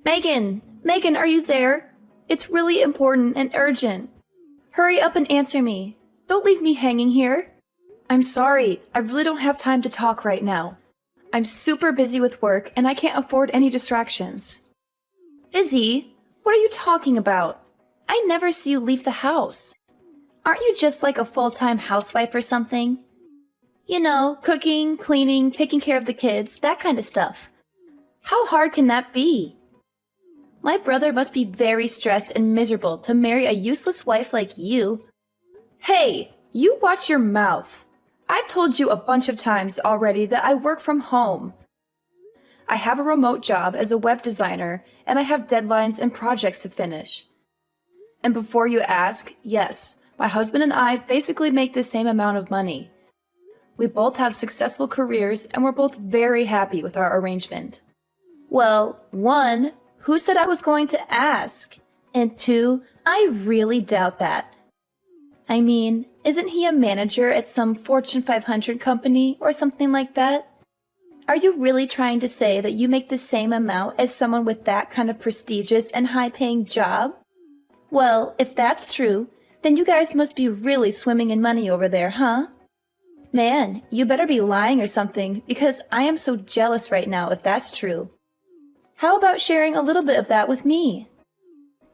Megan, are you there? It's really important and urgent. Hurry up and answer me. Don't leave me hanging here. I'm sorry, I really don't have time to talk right now. I'm super busy with work and I can't afford any distractions. Busy? What are you talking about? I never see you leave the house. Aren't you just like a full-time housewife or something? You know, cooking, cleaning, taking care of the kids, that kind of stuff. How hard can that be? My brother must be very stressed and miserable to marry a useless wife like you. Hey, you watch your mouth. I've told you a bunch of times already that I work from home. I have a remote job as a web designer, and I have deadlines and projects to finish. And before you ask, yes, my husband and I basically make the same amount of money. We both have successful careers, and we're both very happy with our arrangement. Well, 1, who said I was going to ask? And 2, I really doubt that. I mean, isn't he a manager at some Fortune 500 company or something like that? Are you really trying to say that you make the same amount as someone with that kind of prestigious and high-paying job? Well, if that's true, then you guys must be really swimming in money over there, huh? Man, you better be lying or something, because I am so jealous right now if that's true. How about sharing a little bit of that with me?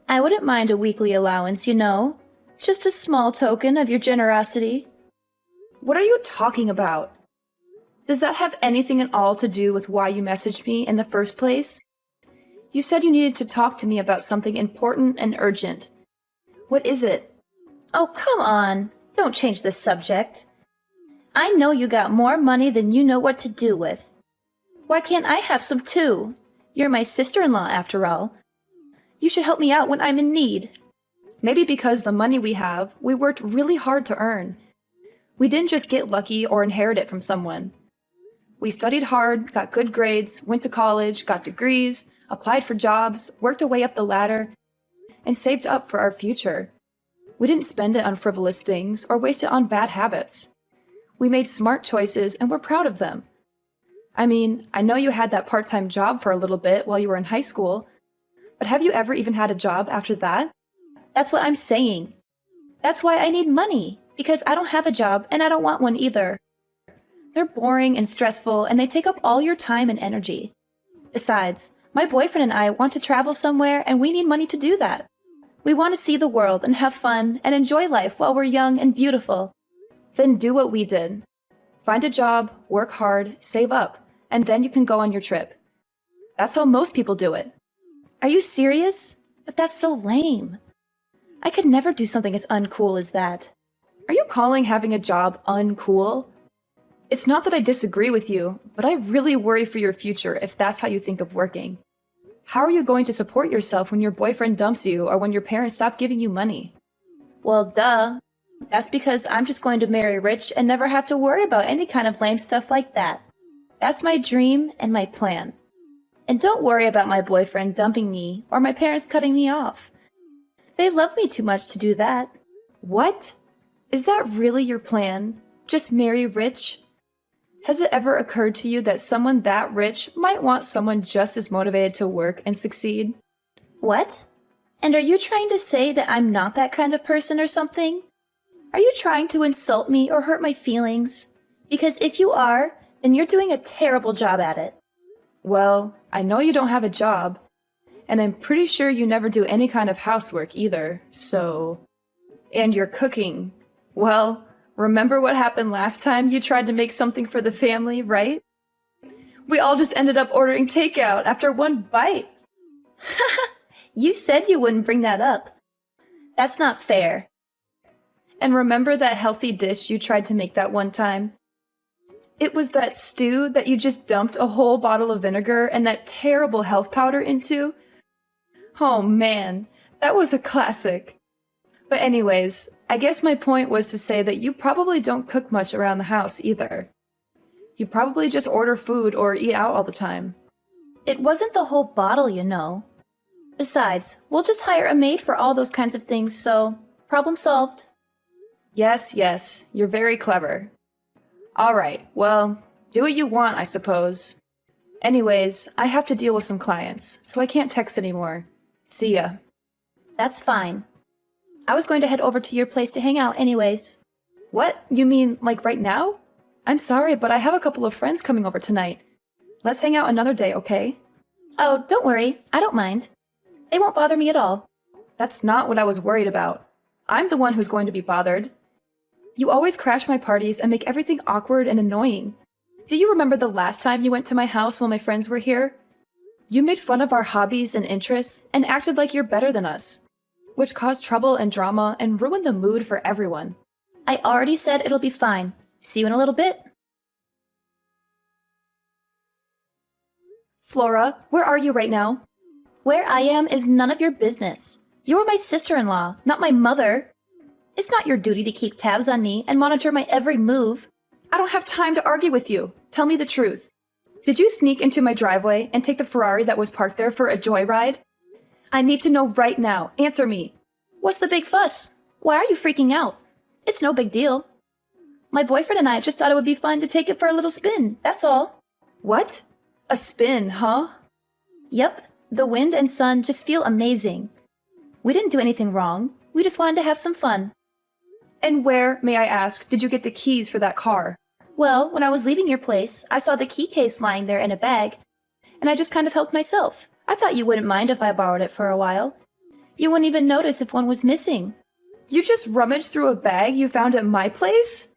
I wouldn't mind a weekly allowance, you know. Just a small token of your generosity. What are you talking about? Does that have anything at all to do with why you messaged me in the first place? You said you needed to talk to me about something important and urgent. What is it? Oh, come on. Don't change the subject. I know you got more money than you know what to do with. Why can't I have some too? You're my sister-in-law after all. You should help me out when I'm in need. Maybe because the money we have, we worked really hard to earn. We didn't just get lucky or inherit it from someone. We studied hard, got good grades, went to college, got degrees, applied for jobs, worked our way up the ladder, and saved up for our future. We didn't spend it on frivolous things or waste it on bad habits. We made smart choices and we're proud of them. I mean, I know you had that part-time job for a little bit while you were in high school, but have you ever even had a job after that? That's what I'm saying. That's why I need money, because I don't have a job and I don't want one either. They're boring and stressful and they take up all your time and energy. Besides, my boyfriend and I want to travel somewhere and we need money to do that. We want to see the world and have fun and enjoy life while we're young and beautiful. Then do what we did. Find a job, work hard, save up, and then you can go on your trip. That's how most people do it. Are you serious? But that's so lame. I could never do something as uncool as that. Are you calling having a job uncool? It's not that I disagree with you, but I really worry for your future if that's how you think of working. How are you going to support yourself when your boyfriend dumps you or when your parents stop giving you money? Well, duh. That's because I'm just going to marry rich and never have to worry about any kind of lame stuff like that. That's my dream and my plan. And don't worry about my boyfriend dumping me or my parents cutting me off. They love me too much to do that. What? Is that really your plan? Just marry rich? Has it ever occurred to you that someone that rich might want someone just as motivated to work and succeed? What? And are you trying to say that I'm not that kind of person or something? Are you trying to insult me or hurt my feelings? Because if you are, then you're doing a terrible job at it. Well, I know you don't have a job. And I'm pretty sure you never do any kind of housework either, so... And you're cooking. Well, remember what happened last time you tried to make something for the family, right? We all just ended up ordering takeout after one bite. You said you wouldn't bring that up. That's not fair. And remember that healthy dish you tried to make that one time? It was that stew that you just dumped a whole bottle of vinegar and that terrible health powder into? Oh man, that was a classic. But anyways, I guess my point was to say that you probably don't cook much around the house either. You probably just order food or eat out all the time. It wasn't the whole bottle, you know. Besides, we'll just hire a maid for all those kinds of things, so problem solved. Yes, you're very clever. Alright, well, Do what you want, I suppose. Anyways, I have to deal with some clients, so I can't text anymore. See ya. That's fine. I was going to head over to your place to hang out anyways. What? You mean, like right now? I'm sorry, but I have a couple of friends coming over tonight. Let's hang out another day, okay? Oh, don't worry. I don't mind. They won't bother me at all. That's not what I was worried about. I'm the one who's going to be bothered. You always crash my parties and make everything awkward and annoying. Do you remember the last time you went to my house while my friends were here? You made fun of our hobbies and interests and acted like you're better than us, which caused trouble and drama and ruined the mood for everyone. I already said it'll be fine. See you in a little bit. Flora, where are you right now? Where I am is none of your business. You're my sister-in-law, not my mother. It's not your duty to keep tabs on me and monitor my every move. I don't have time to argue with you. Tell me the truth. Did you sneak into my driveway and take the Ferrari that was parked there for a joyride? I need to know right now. Answer me. What's the big fuss? Why are you freaking out? It's no big deal. My boyfriend and I just thought it would be fun to take it for a little spin, that's all. What? A spin, huh? Yep, the wind and sun just feel amazing. We didn't do anything wrong. We just wanted to have some fun. And where, may I ask, did you get the keys for that car? Well, when I was leaving your place, I saw the key case lying there in a bag, and I just kind of helped myself. I thought you wouldn't mind if I borrowed it for a while. You wouldn't even notice if one was missing. You just rummaged through a bag you found at my place?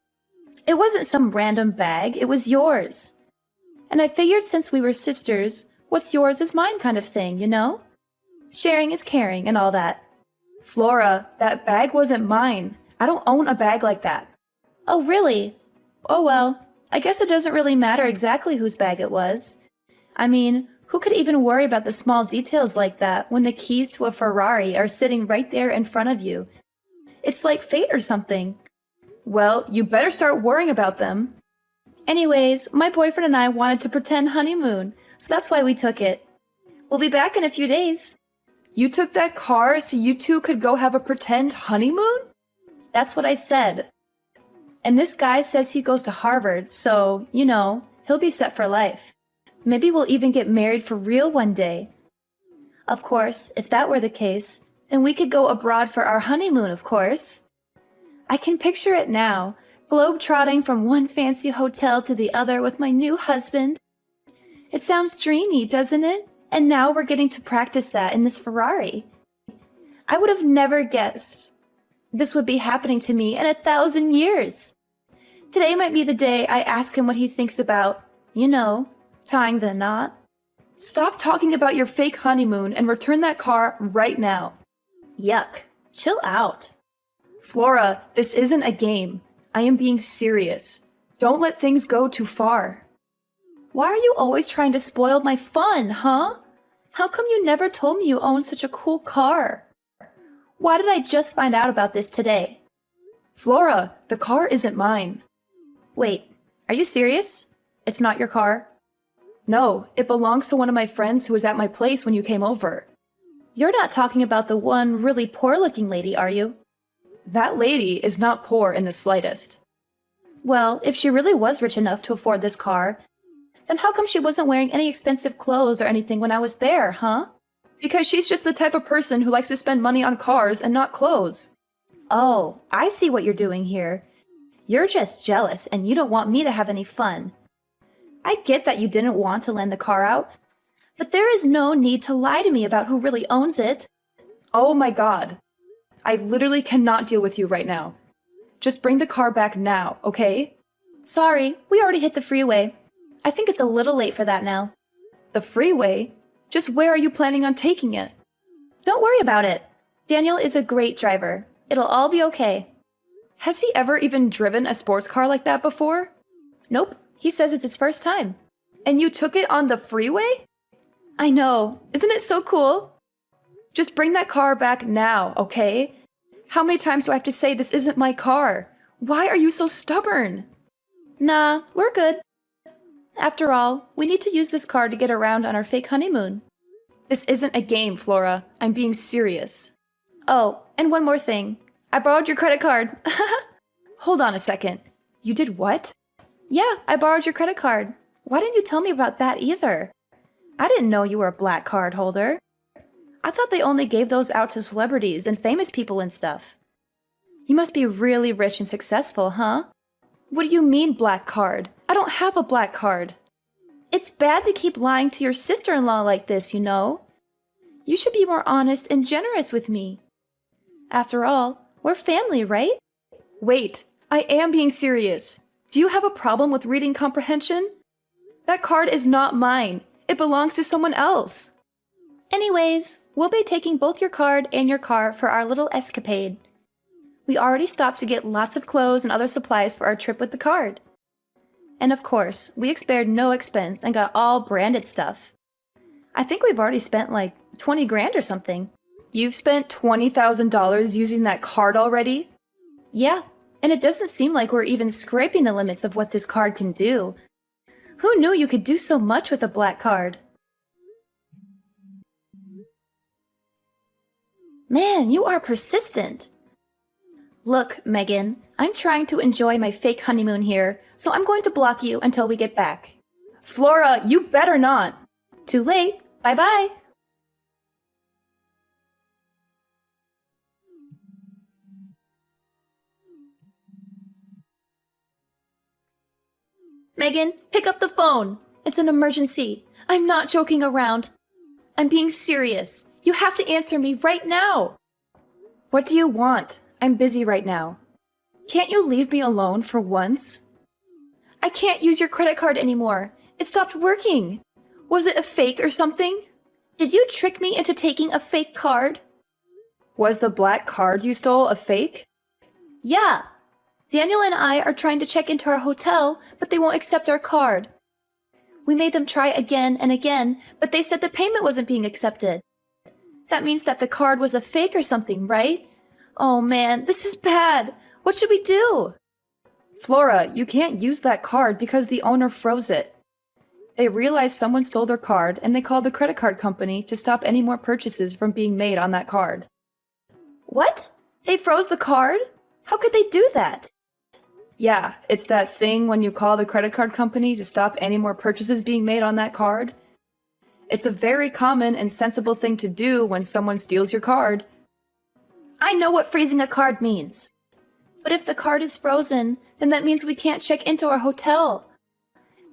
It wasn't some random bag, it was yours. And I figured since we were sisters, what's yours is mine kind of thing, you know? Sharing is caring and all that. Flora, that bag wasn't mine. I don't own a bag like that. Oh, really? Oh well, I guess it doesn't really matter exactly whose bag it was. I mean, who could even worry about the small details like that when the keys to a Ferrari are sitting right there in front of you? It's like fate or something. Well, you better start worrying about them. Anyways, my boyfriend and I wanted to pretend honeymoon, so that's why we took it. We'll be back in a few days. You took that car so you two could go have a pretend honeymoon? That's what I said. And this guy says he goes to Harvard, so, you know, he'll be set for life. Maybe we'll even get married for real one day. Of course, if that were the case, then we could go abroad for our honeymoon, of course. I can picture it now, globe-trotting from one fancy hotel to the other with my new husband. It sounds dreamy, doesn't it? And now we're getting to practice that in this Ferrari. I would have never guessed this would be happening to me in 1,000 years. Today might be the day I ask him what he thinks about, you know, tying the knot. Stop talking about your fake honeymoon and return that car right now. Yuck. Chill out. Flora, this isn't a game. I am being serious. Don't let things go too far. Why are you always trying to spoil my fun, huh? How come you never told me you owned such a cool car? Why did I just find out about this today? Flora, the car isn't mine. Wait, are you serious? It's not your car? No, it belongs to one of my friends who was at my place when you came over. You're not talking about the one really poor-looking lady, are you? That lady is not poor in the slightest. Well, if she really was rich enough to afford this car, then how come she wasn't wearing any expensive clothes or anything when I was there, huh? Because she's just the type of person who likes to spend money on cars and not clothes. Oh, I see what you're doing here. You're just jealous and you don't want me to have any fun. I get that you didn't want to lend the car out, but there is no need to lie to me about who really owns it. Oh my god. I literally cannot deal with you right now. Just bring the car back now, okay? Sorry, we already hit the freeway. I think it's a little late for that now. The freeway? Just where are you planning on taking it? Don't worry about it. Daniel is a great driver. It'll all be okay. Has he ever even driven a sports car like that before? Nope. He says it's his first time. And you took it on the freeway? I know. Isn't it so cool? Just bring that car back now, okay? How many times do I have to say this isn't my car? Why are you so stubborn? Nah, we're good. After all, we need to use this car to get around on our fake honeymoon. This isn't a game, Flora. I'm being serious. Oh, and one more thing. I borrowed your credit card. Hold on a second. You did what? Yeah, I borrowed your credit card. Why didn't you tell me about that either? I didn't know you were a black card holder. I thought they only gave those out to celebrities and famous people and stuff. You must be really rich and successful, huh? What do you mean, black card? I don't have a black card. It's bad to keep lying to your sister-in-law like this, you know? You should be more honest and generous with me. After all, we're family, right? Wait, I am being serious. Do you have a problem with reading comprehension? That card is not mine. It belongs to someone else. Anyways, we'll be taking both your card and your car for our little escapade. We already stopped to get lots of clothes and other supplies for our trip with the card. And of course, we spared no expense and got all branded stuff. I think we've already spent like 20 grand or something. You've spent $20,000 using that card already? Yeah, and it doesn't seem like we're even scraping the limits of what this card can do. Who knew you could do so much with a black card? Man, you are persistent. Look, Megan, I'm trying to enjoy my fake honeymoon here, so I'm going to block you until we get back. Flora, you better not! Too late. Bye-bye. Megan, pick up the phone. It's an emergency. I'm not joking around. I'm being serious. You have to answer me right now. What do you want? I'm busy right now. Can't you leave me alone for once? I can't use your credit card anymore. It stopped working. Was it a fake or something? Did you trick me into taking a fake card? Was the black card you stole a fake? Yeah. Daniel and I are trying to check into our hotel, but they won't accept our card. We made them try again and again, but they said the payment wasn't being accepted. That means that the card was a fake or something, right? Oh man, this is bad. What should we do? Flora, you can't use that card because the owner froze it. They realized someone stole their card and they called the credit card company to stop any more purchases from being made on that card. What? They froze the card? How could they do that? Yeah, it's that thing when you call the credit card company to stop any more purchases being made on that card. It's a very common and sensible thing to do when someone steals your card. I know what freezing a card means. But if the card is frozen, then that means we can't check into our hotel.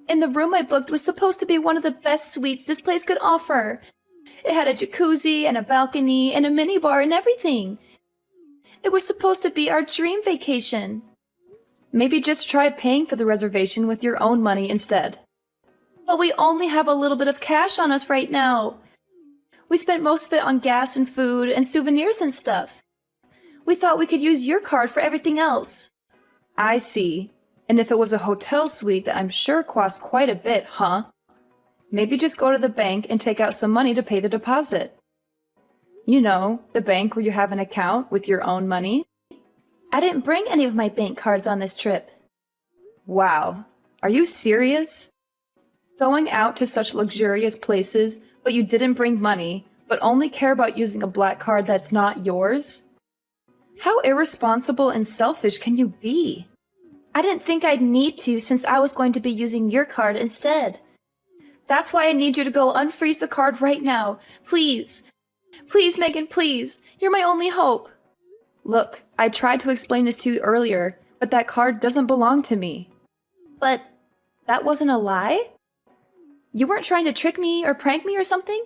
And the room I booked was supposed to be one of the best suites this place could offer. It had a jacuzzi and a balcony and a minibar and everything. It was supposed to be our dream vacation. Maybe just try paying for the reservation with your own money instead. But we only have a little bit of cash on us right now. We spent most of it on gas and food and souvenirs and stuff. We thought we could use your card for everything else. I see. And if it was a hotel suite that I'm sure cost quite a bit, huh? Maybe just go to the bank and take out some money to pay the deposit. You know, the bank where you have an account with your own money. I didn't bring any of my bank cards on this trip. Wow. Are you serious? Going out to such luxurious places, but you didn't bring money, but only care about using a black card that's not yours? How irresponsible and selfish can you be? I didn't think I'd need to since I was going to be using your card instead. That's why I need you to go unfreeze the card right now. Please. Please, Megan, please. You're my only hope. Look, I tried to explain this to you earlier, but that card doesn't belong to me. But that wasn't a lie? You weren't trying to trick me or prank me or something?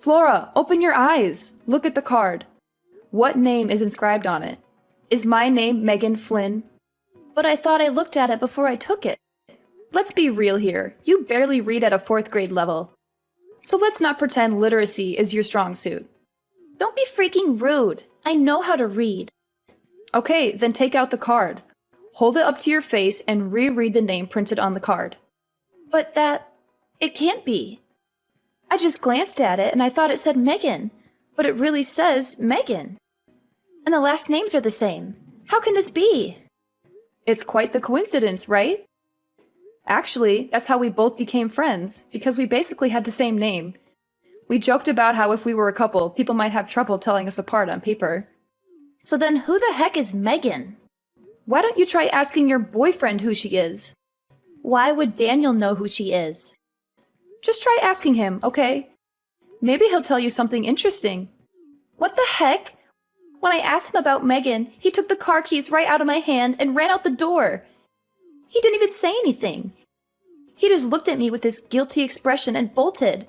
Flora, open your eyes. Look at the card. What name is inscribed on it? Is my name Megan Flynn? But I thought I looked at it before I took it. Let's be real here. You barely read at a 4th grade level. So let's not pretend literacy is your strong suit. Don't be freaking rude. I know how to read. Okay, then take out the card. Hold it up to your face and reread the name printed on the card. But it can't be. I just glanced at it and I thought it said Megan, but it really says Megan. And the last names are the same. How can this be? It's quite the coincidence, right? Actually, that's how we both became friends, because we basically had the same name. We joked about how if we were a couple, people might have trouble telling us apart on paper. So then who the heck is Megan? Why don't you try asking your boyfriend who she is? Why would Daniel know who she is? Just try asking him, okay? Maybe he'll tell you something interesting. What the heck? When I asked him about Megan, he took the car keys right out of my hand and ran out the door. He didn't even say anything. He just looked at me with this guilty expression and bolted.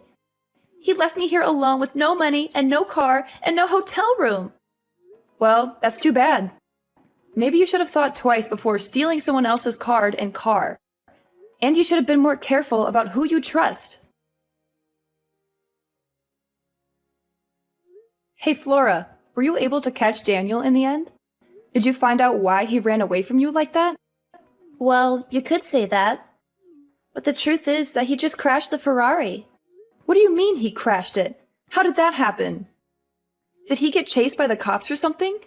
He left me here alone with no money and no car and no hotel room. Well, that's too bad. Maybe you should have thought twice before stealing someone else's card and car. And you should have been more careful about who you trust. Hey Flora, were you able to catch Daniel in the end? Did you find out why he ran away from you like that? Well, you could say that. But the truth is that he just crashed the Ferrari. What do you mean he crashed it? How did that happen? Did he get chased by the cops or something?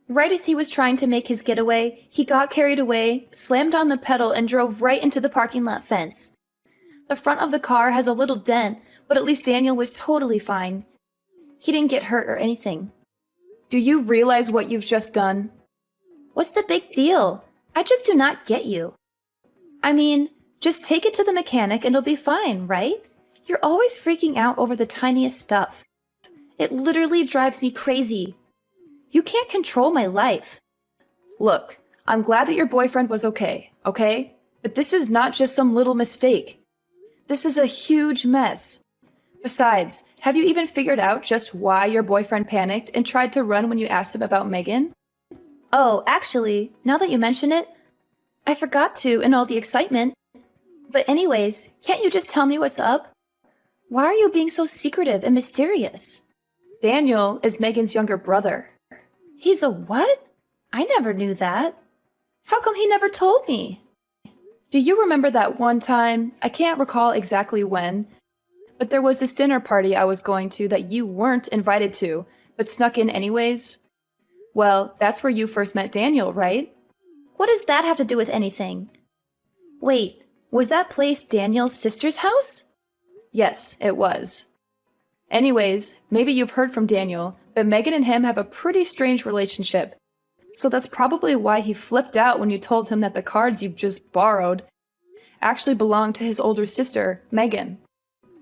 Right as he was trying to make his getaway, he got carried away, slammed on the pedal, and drove right into the parking lot fence. The front of the car has a little dent, but at least Daniel was totally fine. He didn't get hurt or anything. Do you realize what you've just done? What's the big deal? I just do not get you. I mean, just take it to the mechanic and it'll be fine, right? You're always freaking out over the tiniest stuff. It literally drives me crazy. You can't control my life. Look, I'm glad that your boyfriend was okay? But this is not just some little mistake. This is a huge mess. Besides, have you even figured out just why your boyfriend panicked and tried to run when you asked him about Megan? Oh, actually, now that you mention it, I forgot to in all the excitement. But anyways, can't you just tell me what's up? Why are you being so secretive and mysterious? Daniel is Megan's younger brother. He's a what? I never knew that. How come he never told me? Do you remember that one time, I can't recall exactly when, but there was this dinner party I was going to that you weren't invited to, but snuck in anyways? Well, that's where you first met Daniel, right? What does that have to do with anything? Wait, was that place Daniel's sister's house? Yes, it was. Anyways, maybe you've heard from Daniel, but Megan and him have a pretty strange relationship. So that's probably why he flipped out when you told him that the cards you just borrowed actually belonged to his older sister, Megan.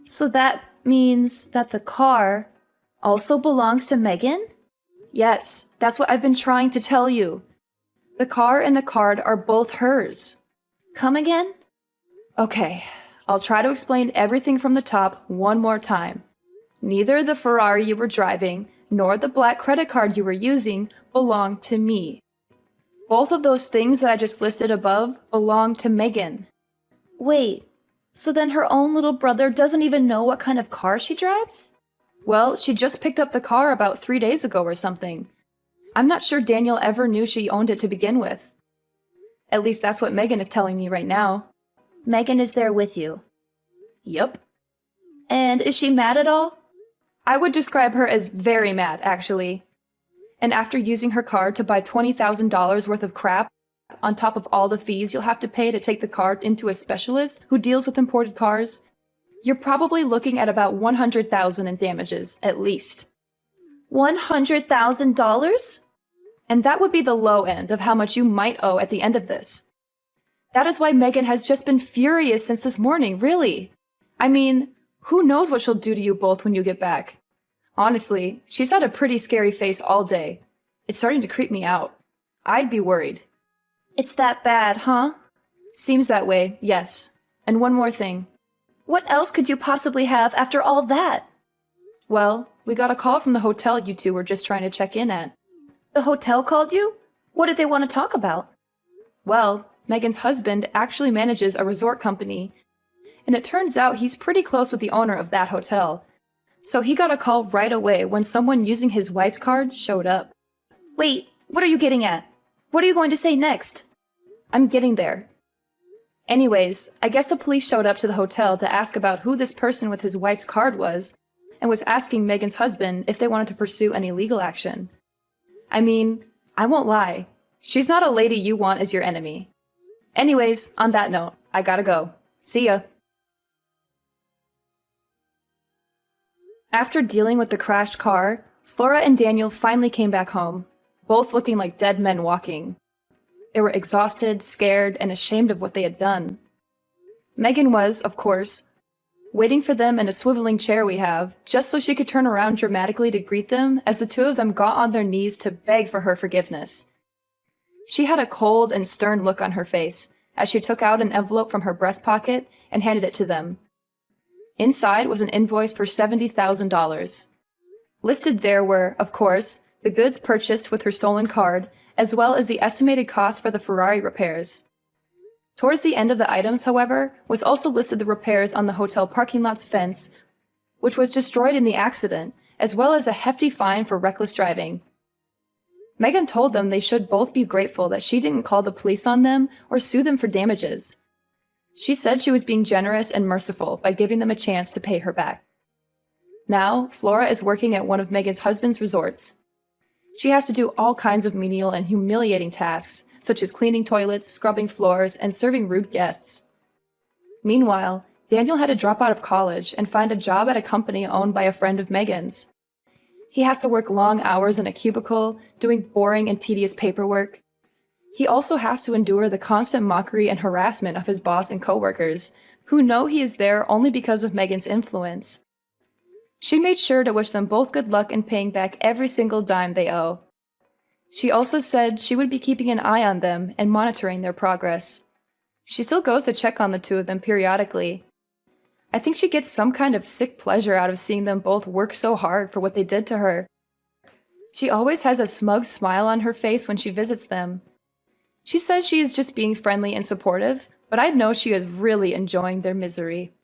So that means that the car also belongs to Megan? Yes, that's what I've been trying to tell you. The car and the card are both hers. Come again? Okay, I'll try to explain everything from the top one more time. Neither the Ferrari you were driving nor the black credit card you were using belong to me. Both of those things that I just listed above belong to Megan. Wait, so then her own little brother doesn't even know what kind of car she drives? Well, she just picked up the car about 3 days ago or something. I'm not sure Daniel ever knew she owned it to begin with. At least that's what Megan is telling me right now. Megan is there with you? Yup. And is she mad at all? I would describe her as very mad, actually. And after using her card to buy $20,000 worth of crap, on top of all the fees you'll have to pay to take the car into a specialist who deals with imported cars, you're probably looking at about $100,000 in damages, at least. $100,000? And that would be the low end of how much you might owe at the end of this. That is why Megan has just been furious since this morning, really. I mean, who knows what she'll do to you both when you get back? Honestly, she's had a pretty scary face all day. It's starting to creep me out. I'd be worried. It's that bad, huh? Seems that way, yes. And one more thing. What else could you possibly have after all that? Well, we got a call from the hotel you two were just trying to check in at. The hotel called you? What did they want to talk about? Well, Megan's husband actually manages a resort company, and it turns out he's pretty close with the owner of that hotel. So he got a call right away when someone using his wife's card showed up. Wait, what are you getting at? What are you going to say next? I'm getting there. Anyways, I guess the police showed up to the hotel to ask about who this person with his wife's card was, and was asking Megan's husband if they wanted to pursue any legal action. I mean, I won't lie, she's not a lady you want as your enemy. Anyways, on that note, I gotta go. See ya. After dealing with the crashed car, Flora and Daniel finally came back home, both looking like dead men walking. They were exhausted, scared, and ashamed of what they had done. Megan was, of course, waiting for them in a swiveling chair we have, just so she could turn around dramatically to greet them as the two of them got on their knees to beg for her forgiveness. She had a cold and stern look on her face as she took out an envelope from her breast pocket and handed it to them. Inside was an invoice for $70,000. Listed there were, of course, the goods purchased with her stolen card, as well as the estimated cost for the Ferrari repairs. Towards the end of the items, however, was also listed the repairs on the hotel parking lot's fence, which was destroyed in the accident, as well as a hefty fine for reckless driving. Megan told them they should both be grateful that she didn't call the police on them or sue them for damages. She said she was being generous and merciful by giving them a chance to pay her back. Now, Flora is working at one of Megan's husband's resorts. She has to do all kinds of menial and humiliating tasks, such as cleaning toilets, scrubbing floors, and serving rude guests. Meanwhile, Daniel had to drop out of college and find a job at a company owned by a friend of Megan's. He has to work long hours in a cubicle, doing boring and tedious paperwork. He also has to endure the constant mockery and harassment of his boss and coworkers, who know he is there only because of Megan's influence. She made sure to wish them both good luck in paying back every single dime they owe. She also said she would be keeping an eye on them and monitoring their progress. She still goes to check on the two of them periodically. I think she gets some kind of sick pleasure out of seeing them both work so hard for what they did to her. She always has a smug smile on her face when she visits them. She says she is just being friendly and supportive, but I know she is really enjoying their misery.